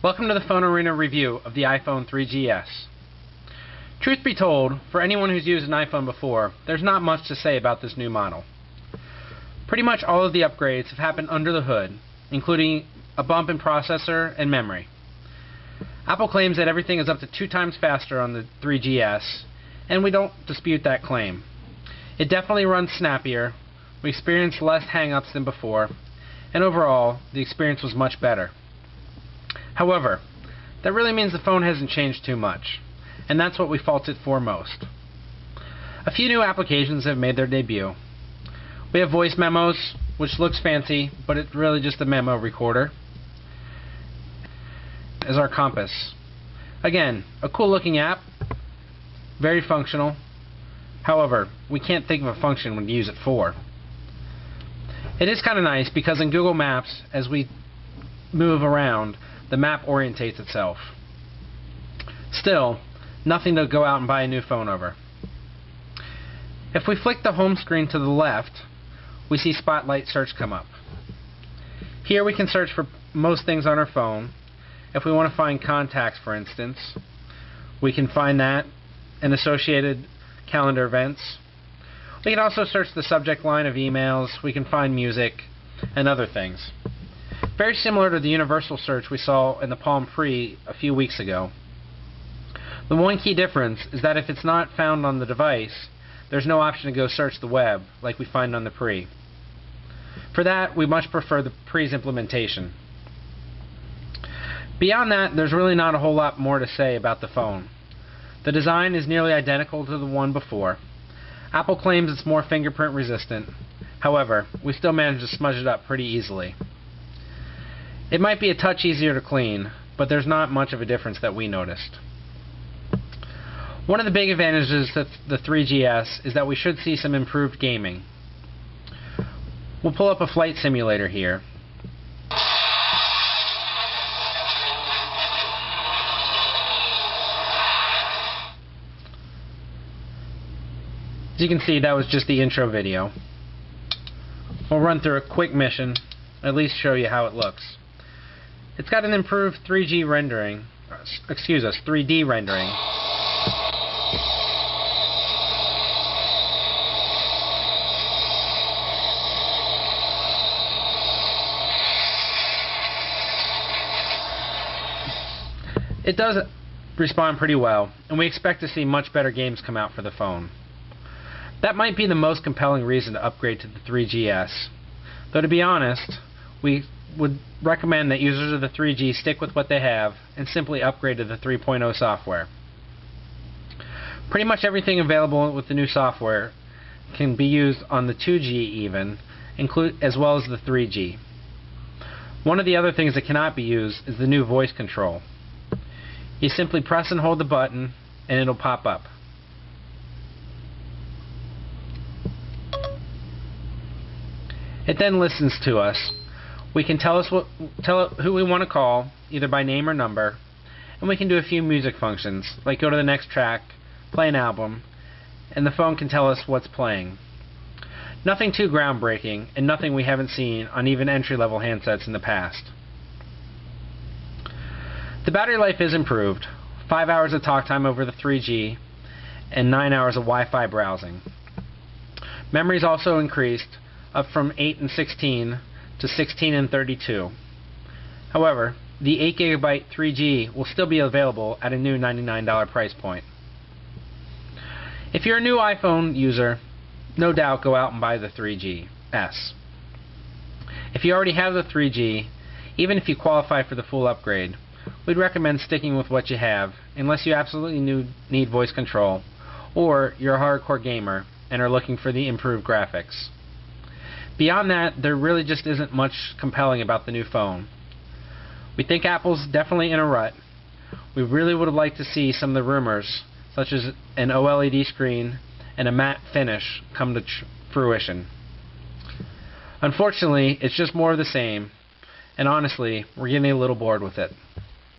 Welcome to the Phone Arena review of the iPhone 3GS. Truth be told, for anyone who's used an iPhone before, there's not much to say about this new model. Pretty much all of the upgrades have happened under the hood, including a bump in processor and memory. Apple claims that everything is up to 2 times faster on the 3GS, and we don't dispute that claim. It definitely runs snappier, we experienced less hang-ups than before, and overall, the experience was much better. However, that really means the phone hasn't changed too much, and that's what we fault it for most. A few new applications have made their debut. We have voice memos, which looks fancy, but it's really just a memo recorder, as our compass. Again, a cool looking app, very functional. However, we can't think of a function we use it for. It is kind of nice because in Google Maps, as we move around, the map orientates itself. Still, nothing to go out and buy a new phone over. If we flick the home screen to the left, we see Spotlight Search come up. Here we can search for most things on our phone. If we want to find contacts, for instance, we can find that and associated calendar events. We can also search the subject line of emails, we can find music, and other things. Very similar to the universal search we saw in the Palm Pre a few weeks ago. The one key difference is that if it's not found on the device, there's no option to go search the web like we find on the Pre. For that, we much prefer the Pre's implementation. Beyond that, there's really not a whole lot more to say about the phone. The design is nearly identical to the one before. Apple claims it's more fingerprint resistant. However, we still manage to smudge it up pretty easily. It might be a touch easier to clean, but there's not much of a difference that we noticed. One of the big advantages of the 3GS is that we should see some improved gaming. We'll pull up a flight simulator here. As you can see, that was just the intro video. We'll run through a quick mission, at least show you how it looks. It's got an improved 3D rendering. It does respond pretty well, and we expect to see much better games come out for the phone. That might be the most compelling reason to upgrade to the 3GS. Though to be honest, we would recommend that users of the 3G stick with what they have and simply upgrade to the 3.0 software. Pretty much everything available with the new software can be used on the 2G even, as well as the 3G. One of the other things that cannot be used is the new voice control. You simply press and hold the button and it'll pop up. It then listens to us. We can tell it who we want to call, either by name or number, and we can do a few music functions, like go to the next track, play an album, and the phone can tell us what's playing. Nothing too groundbreaking, and nothing we haven't seen on even entry-level handsets in the past. The battery life is improved, 5 hours of talk time over the 3G, and 9 hours of Wi-Fi browsing. Memory's also increased, up from 8 and 16 to 16 and 32. However, the 8GB 3G will still be available at a new $99 price point. If you're a new iPhone user, no doubt go out and buy the 3GS. If you already have the 3G, even if you qualify for the full upgrade, we'd recommend sticking with what you have unless you absolutely need voice control or you're a hardcore gamer and are looking for the improved graphics. Beyond that, there really just isn't much compelling about the new phone. We think Apple's definitely in a rut. We really would have liked to see some of the rumors, such as an OLED screen and a matte finish, come to fruition. Unfortunately, it's just more of the same, and honestly, we're getting a little bored with it.